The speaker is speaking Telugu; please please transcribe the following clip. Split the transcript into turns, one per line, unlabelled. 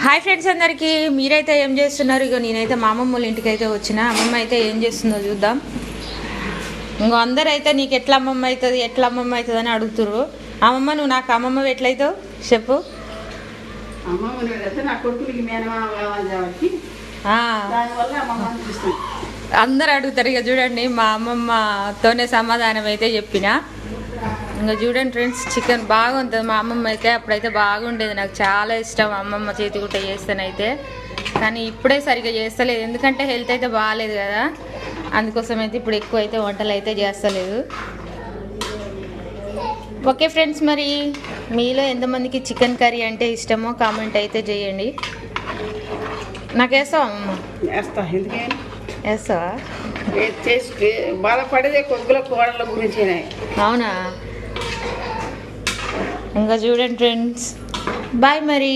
హాయ్ ఫ్రెండ్స్ అందరికీ మీరైతే ఏం చేస్తున్నారు? ఇక నేనైతే మా అమ్మమ్మ వాళ్ళ ఇంటికి అయితే వచ్చిన. అమ్మమ్మ అయితే ఏం చేస్తుందో చూద్దాం. ఇంకో అందరు అయితే నీకు ఎట్లా అమ్మమ్మ అవుతుంది అని అడుగుతుర్రు. అమ్మమ్మ నువ్వు నాకు అమ్మమ్మ ఎట్లయితావు చెప్పు. అందరు అడుగుతారు. ఇక చూడండి మా అమ్మమ్మతోనే సమాధానం అయితే చెప్పిన. ఇంకా చూడండి ఫ్రెండ్స్, చికెన్ బాగుంటుంది. మా అమ్మమ్మ అయితే అప్పుడైతే బాగుండేది, నాకు చాలా ఇష్టం అమ్మమ్మ చేతి గుట్ట చేస్తానైతే. కానీ ఇప్పుడే సరిగ్గా చేస్తలేదు, ఎందుకంటే హెల్త్ అయితే బాగాలేదు కదా, అందుకోసం అయితే ఇప్పుడు ఎక్కువ అయితే వంటలు అయితే చేస్తలేదు. ఓకే ఫ్రెండ్స్, మరి మీలో ఎంతమందికి చికెన్ కర్రీ అంటే ఇష్టమో కామెంట్ అయితే చేయండి. నాకు వేస్తావా అమ్మమ్మ? వేస్తావా?
బాధపడేదే కొద్దుల కోడళ్ళ గురించి.
అవునా? ఇంకా చూడండి ఫ్రెండ్స్, బాయ్ మరి.